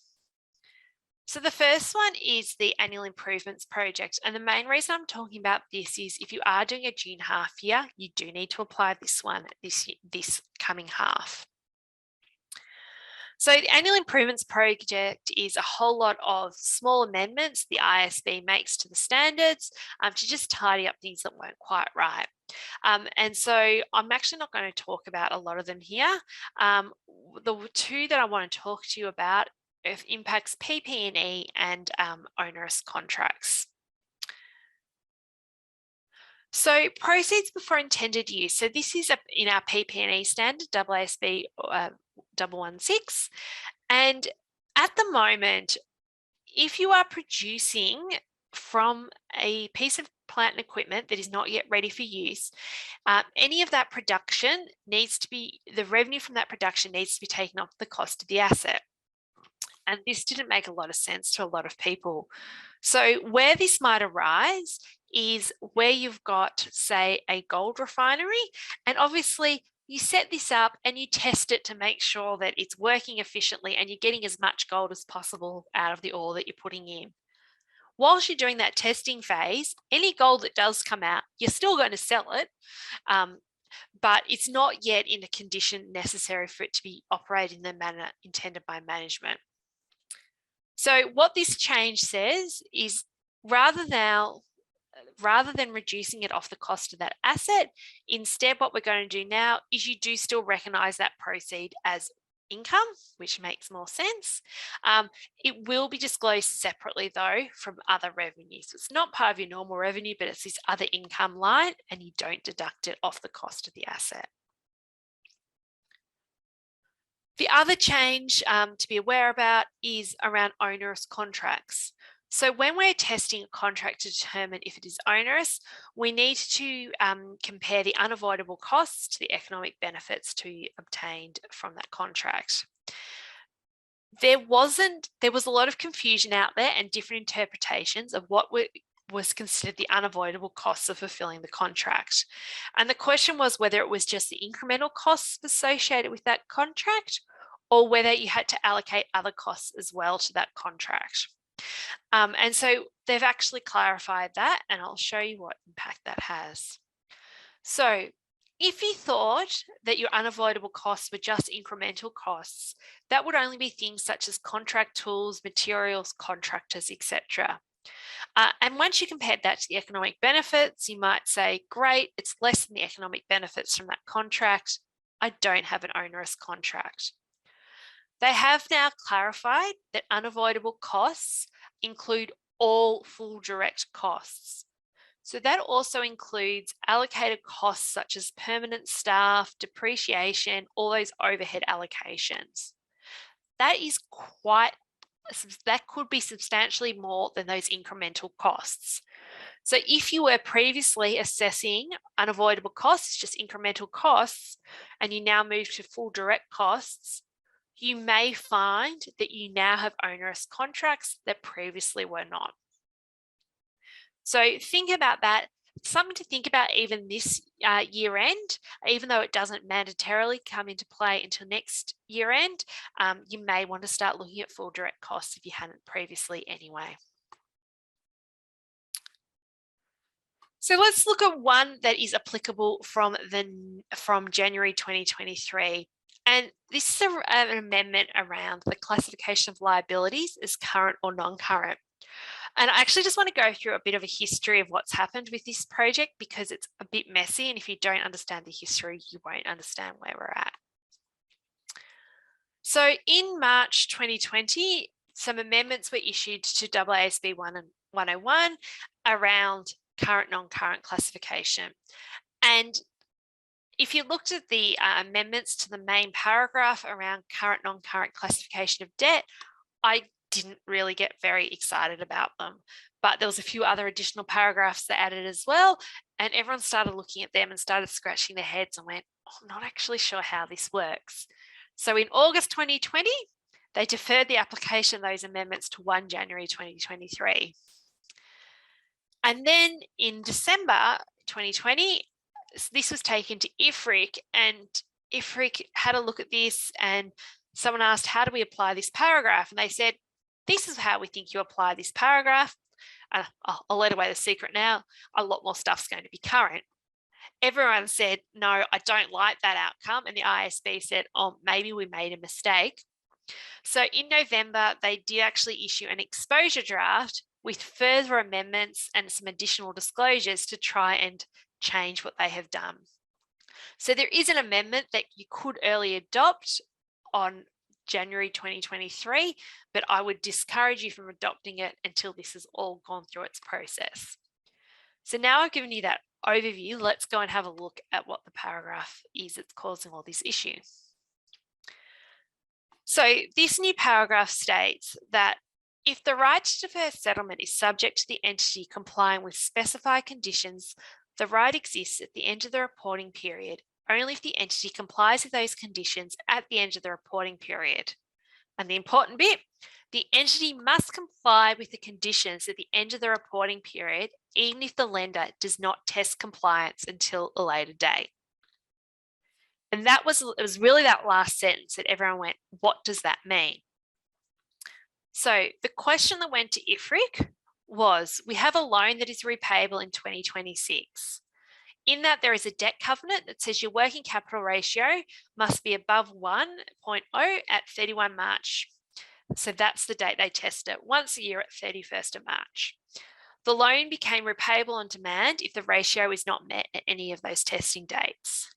So the first one is the annual improvements project. And the main reason I'm talking about this is if you are doing a June half year, you do need to apply this one this coming half. So the annual improvements project is a whole lot of small amendments the ISSB makes to the standards to just tidy up things that weren't quite right. And so I'm actually not going to talk about a lot of them here. The two that I want to talk to you about impacts PP&E and onerous contracts. So proceeds before intended use. So this is in our PP&E standard, AASB 116. And at the moment, if you are producing from a piece of plant and equipment that is not yet ready for use, any of that production needs to be, the revenue from that production needs to be taken off the cost of the asset. And this didn't make a lot of sense to a lot of people. So where this might arise is where you've got, say, a gold refinery, and obviously you set this up and you test it to make sure that it's working efficiently and you're getting as much gold as possible out of the ore that you're putting in. Whilst you're doing that testing phase, any gold that does come out, you're still going to sell it, but it's not yet in a condition necessary for it to be operated in the manner intended by management. So what this change says is rather than reducing it off the cost of that asset, instead what we're going to do now is you do still recognise that proceed as income, which makes more sense. It will be disclosed separately though from other revenues. So it's not part of your normal revenue, but it's this other income line and you don't deduct it off the cost of the asset. The other change to be aware about is around onerous contracts. So when we're testing a contract to determine if it is onerous, we need to compare the unavoidable costs to the economic benefits to be obtained from that contract. There was a lot of confusion out there and different interpretations of what was considered the unavoidable costs of fulfilling the contract. And the question was whether it was just the incremental costs associated with that contract or whether you had to allocate other costs as well to that contract. And so they've actually clarified that, and I'll show you what impact that has. So if you thought that your unavoidable costs were just incremental costs, that would only be things such as contract tools, materials, contractors, etc. And once you compared that to the economic benefits, you might say, great, it's less than the economic benefits from that contract. I don't have an onerous contract. They have now clarified that unavoidable costs include all full direct costs. So that also includes allocated costs such as permanent staff, depreciation, all those overhead allocations. That could be substantially more than those incremental costs. So if you were previously assessing unavoidable costs, just incremental costs, and you now move to full direct costs, you may find that you now have onerous contracts that previously were not. So think about that. Something to think about even this year end, even though it doesn't mandatorily come into play until next year end, you may want to start looking at full direct costs if you hadn't previously anyway. So let's look at one that is applicable from January 2023. And this is an amendment around the classification of liabilities as current or non-current. And I actually just want to go through a bit of a history of what's happened with this project because it's a bit messy, and if you don't understand the history, you won't understand where we're at. So in March 2020, some amendments were issued to AASB 101 around current non-current classification. And if you looked at the amendments to the main paragraph around current non-current classification of debt, I didn't really get very excited about them. But there was a few other additional paragraphs that added as well, and everyone started looking at them and started scratching their heads and went, oh, I'm not actually sure how this works. So in August 2020, they deferred the application of those amendments to 1 January 2023. And then in December 2020, this was taken to IFRIC, and IFRIC had a look at this, and someone asked, how do we apply this paragraph? And they said, this is how we think you apply this paragraph. I'll let away the secret now. A lot more stuff's going to be current. Everyone said, no, I don't like that outcome. And the ISSB said, oh, maybe we made a mistake. So in November, they did actually issue an exposure draft with further amendments and some additional disclosures to try and change what they have done. So there is an amendment that you could early adopt on January 2023, but I would discourage you from adopting it until this has all gone through its process. So now I've given you that overview, let's go and have a look at what the paragraph is that's causing all this issue. So this new paragraph states that if the right to defer settlement is subject to the entity complying with specified conditions, the right exists at the end of the reporting period only if the entity complies with those conditions at the end of the reporting period. And the important bit, the entity must comply with the conditions at the end of the reporting period, even if the lender does not test compliance until a later date. And it was really that last sentence that everyone went, what does that mean? So the question that went to IFRIC was, we have a loan that is repayable in 2026. In that, there is a debt covenant that says your working capital ratio must be above 1.0 at 31 March. So that's the date they test it, once a year at 31st of March. The loan became repayable on demand if the ratio is not met at any of those testing dates.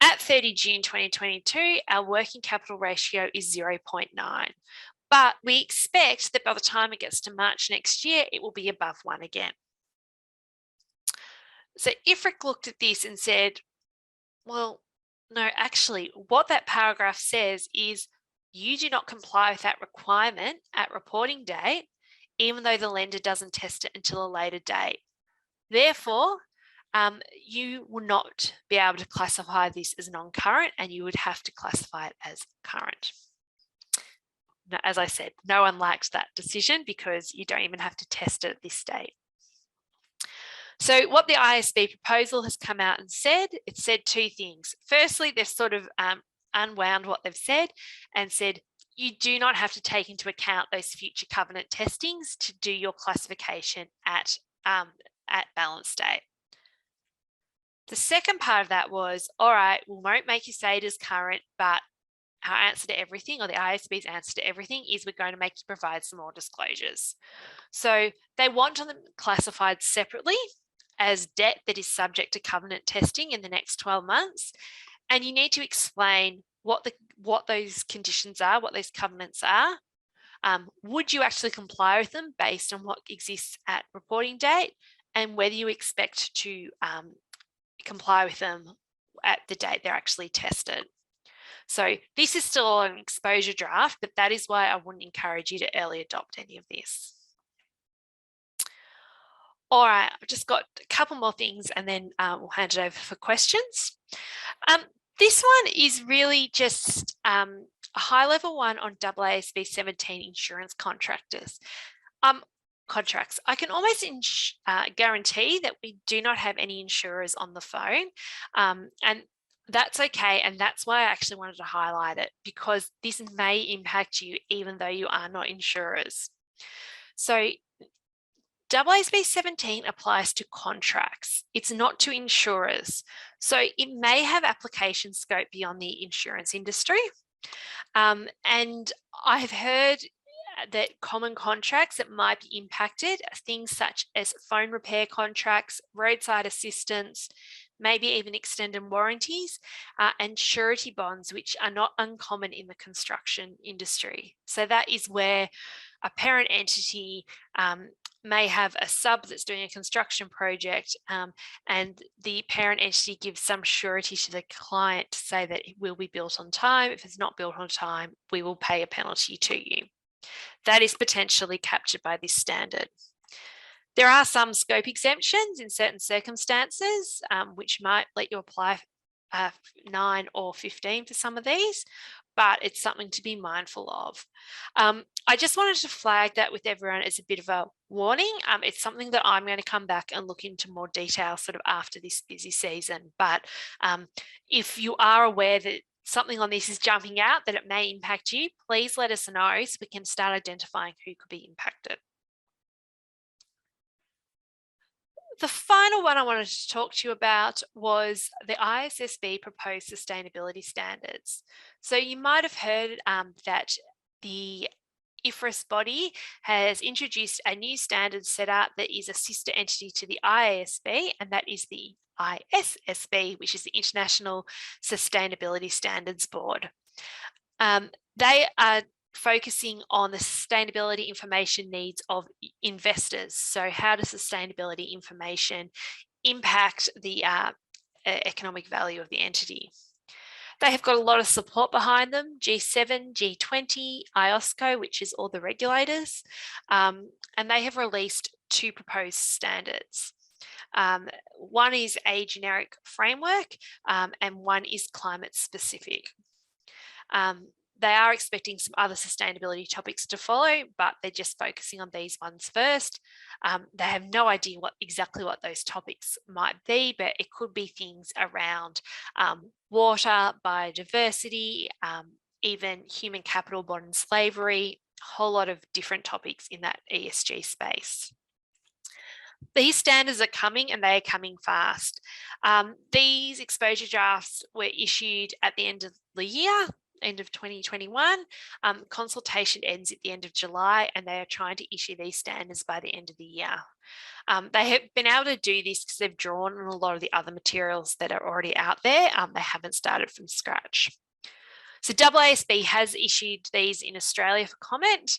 At 30 June 2022, our working capital ratio is 0.9. But we expect that by the time it gets to March next year, it will be above 1 again. So IFRIC looked at this and said, well, no, actually, what that paragraph says is you do not comply with that requirement at reporting date even though the lender doesn't test it until a later date. Therefore, you will not be able to classify this as non-current, and you would have to classify it as current. Now, as I said, no one liked that decision because you don't even have to test it at this stage. So what the ISSB proposal has come out and said, it said two things. Firstly, they've sort of unwound what they've said and said, you do not have to take into account those future covenant testings to do your classification at balance date. The second part of that was, all right, we won't make you say it as current, but our answer to everything, or the ISSB's answer to everything, is we're going to make you provide some more disclosures. So they want them classified separately as debt that is subject to covenant testing in the next 12 months. And you need to explain what those conditions are, what those covenants are. Would you actually comply with them based on what exists at reporting date, and whether you expect to comply with them at the date they're actually tested. So this is still an exposure draft, but that is why I wouldn't encourage you to early adopt any of this. All right, I've just got a couple more things and then we'll hand it over for questions. This one is really just a high-level one on AASB 17 insurance contractors. Contracts. I can almost guarantee that we do not have any insurers on the phone, and that's okay, and that's why I actually wanted to highlight it, because this may impact you even though you are not insurers. So AASB 17 applies to contracts. It's not to insurers. So it may have application scope beyond the insurance industry. And I have heard that common contracts that might be impacted are things such as phone repair contracts, roadside assistance, maybe even extended warranties, and surety bonds, which are not uncommon in the construction industry. So that is where a parent entity may have a sub that's doing a construction project, and the parent entity gives some surety to the client to say that it will be built on time. If it's not built on time, we will pay a penalty to you. That is potentially captured by this standard. There are some scope exemptions in certain circumstances, which might let you apply 9 or 15 for some of these, but it's something to be mindful of. I just wanted to flag that with everyone as a bit of a warning. It's something that I'm going to come back and look into more detail sort of after this busy season. But if you are aware that something on this is jumping out, that it may impact you, please let us know so we can start identifying who could be impacted. The final one I wanted to talk to you about was the ISSB proposed sustainability standards. So you might have heard that the IFRIC body has introduced a new standard set up that is a sister entity to the IASB, and that is the ISSB, which is the International Sustainability Standards Board. They are focusing on the sustainability information needs of investors. So how does sustainability information impact the economic value of the entity? They have got a lot of support behind them: G7, G20, IOSCO, which is all the regulators, and they have released 2 proposed standards. One is a generic framework, and one is climate specific. They are expecting some other sustainability topics to follow, but they're just focusing on these ones first. They have no idea exactly what those topics might be, but it could be things around water, biodiversity, even human capital, modern slavery, a whole lot of different topics in that ESG space. These standards are coming, and they are coming fast. These exposure drafts were issued at the end of the year, end of 2021. Consultation ends at the end of July, and they are trying to issue these standards by the end of the year. They have been able to do this because they've drawn on a lot of the other materials that are already out there. They haven't started from scratch. So AASB has issued these in Australia for comment.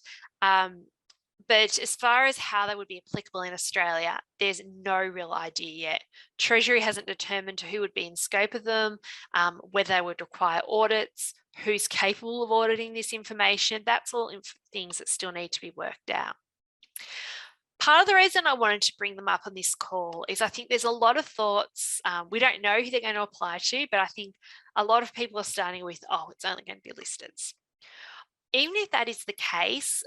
But as far as how they would be applicable in Australia, there's no real idea yet. Treasury hasn't determined who would be in scope of them, whether they would require audits, who's capable of auditing this information. That's all things that still need to be worked out. Part of the reason I wanted to bring them up on this call is I think there's a lot of thoughts. We don't know who they're going to apply to, but I think a lot of people are starting with, oh, it's only going to be listeds. Even if that is the case,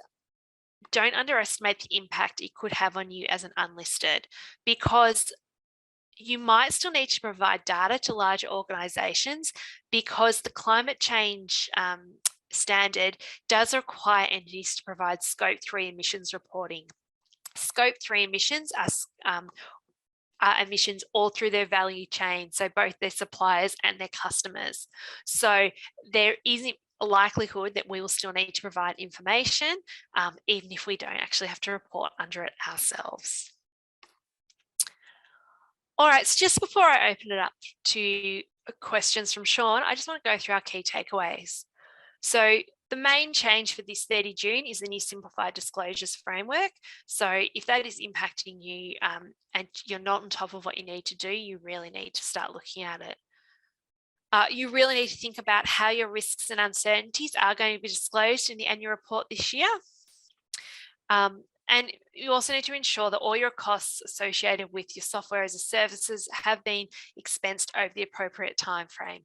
don't underestimate the impact it could have on you as an unlisted, because you might still need to provide data to larger organizations, because the climate change standard does require entities to provide Scope 3 emissions reporting. Scope 3 emissions are emissions all through their value chain, so both their suppliers and their customers. So there isn't a likelihood that we will still need to provide information, even if we don't actually have to report under it ourselves. All right, so just before I open it up to questions from Sean, I just want to go through our key takeaways. So the main change for this 30 June is the new Simplified Disclosures Framework. So if that is impacting you and you're not on top of what you need to do, you really need to start looking at it. You really need to think about how your risks and uncertainties are going to be disclosed in the annual report this year. And you also need to ensure that all your costs associated with your software as a services have been expensed over the appropriate time frame.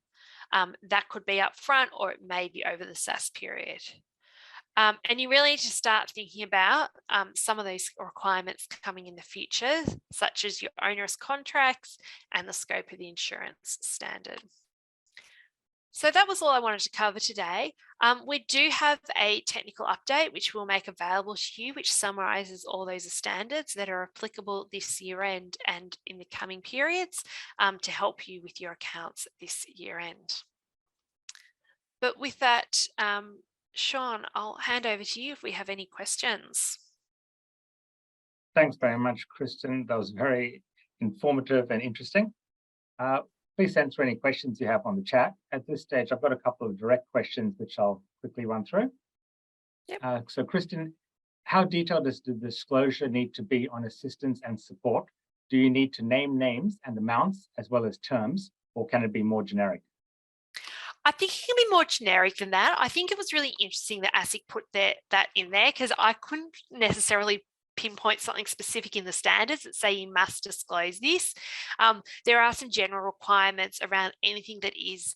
That could be upfront, or it may be over the SaaS period. And you really need to start thinking about some of those requirements coming in the future, such as your onerous contracts and the scope of the insurance standard. So that was all I wanted to cover today. We do have a technical update which we'll make available to you, which summarises all those standards that are applicable this year end and in the coming periods to help you with your accounts this year end. But with that, Sean, I'll hand over to you if we have any questions.
Thanks very much, Kristen. That was very informative and interesting. Please answer any questions you have on the chat. At this stage, I've got a couple of direct questions which I'll quickly run through.
Yep.
So Kristen, how detailed does the disclosure need to be on assistance and support? Do you need to name names and amounts as well as terms, or can it be more generic?
I think it can be more generic than that. I think it was really interesting that ASIC put that in there, because I couldn't necessarily pinpoint something specific in the standards that say you must disclose this. There are some general requirements around anything that is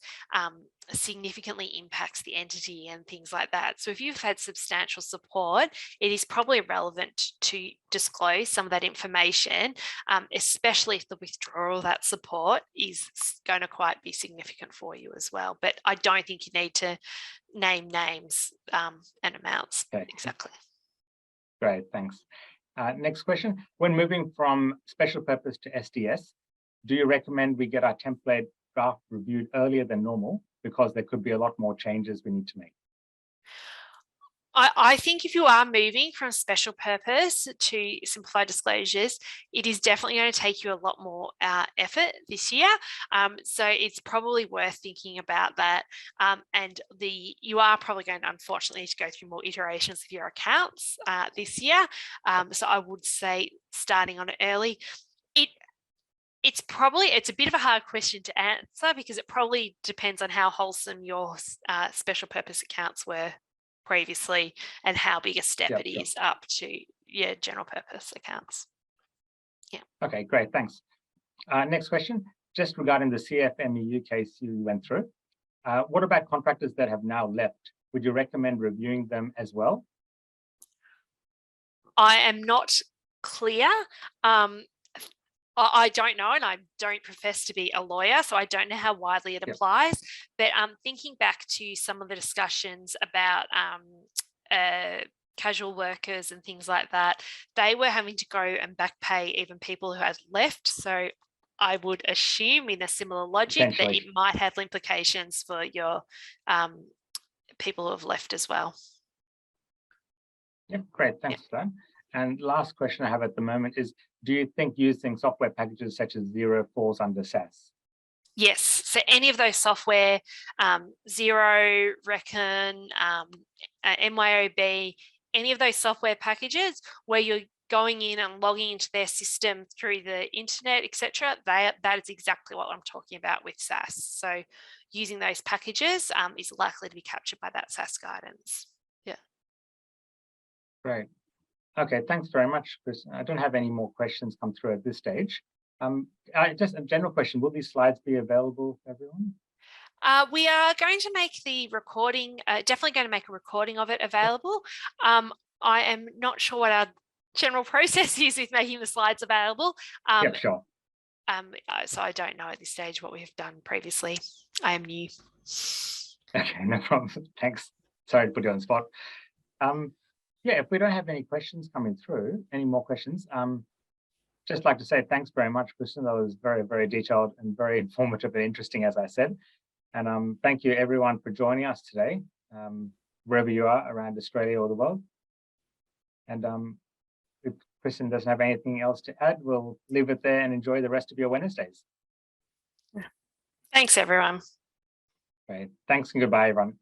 significantly impacts the entity and things like that. So if you've had substantial support, it is probably relevant to disclose some of that information, especially if the withdrawal of that support is going to quite be significant for you as well. But I don't think you need to name names and amounts.
Okay.
Exactly.
Great, thanks. Next question. When moving from special purpose to SDS, do you recommend we get our template draft reviewed earlier than normal, because there could be a lot more changes we need to make?
I think if you are moving from special purpose to simplified disclosures, it is definitely going to take you a lot more effort this year. So it's probably worth thinking about that. And you are probably going to, unfortunately, need to go through more iterations of your accounts this year. So I would say starting on it early. It's a bit of a hard question to answer, because it probably depends on how wholesome your special purpose accounts were previously and how big a step it is up to your general purpose accounts. Yeah.
Okay, great, thanks. Next question, just regarding the CFMEU case you went through. What about contractors that have now left? Would you recommend reviewing them as well?
I am not clear. I don't know, and I don't profess to be a lawyer, so I don't know how widely it applies. But thinking back to some of the discussions about casual workers and things like that, they were having to go and back pay even people who had left. So I would assume, in a similar logic, that it might have implications for your people who have left as well.
Yep, great, thanks for that. And last question I have at the moment is, do you think using software packages such as Xero falls under SaaS?
Yes, so any of those software, Xero, Reckon, MYOB, any of those software packages where you're going in and logging into their system through the internet, etc., that is exactly what I'm talking about with SaaS. So using those packages is likely to be captured by that SaaS guidance. Yeah.
Great. Okay, thanks very much, Chris. I don't have any more questions come through at this stage. Just a general question, will these slides be available for everyone?
We are going to make the recording, definitely going to make a recording of it available. I am not sure what our general process is with making the slides available.
Yeah, sure.
So I don't know at this stage what we have done previously. I am new.
Okay, no problem. Thanks. Sorry to put you on the spot. Yeah, if we don't have any questions coming through, any more questions, just like to say thanks very much, Kristen. That was very, very detailed and very informative and interesting, as I said. And thank you everyone for joining us today, wherever you are around Australia or the world. And if Kristen doesn't have anything else to add, we'll leave it there and enjoy the rest of your Wednesdays.
Thanks, everyone.
Great. Thanks and goodbye, everyone.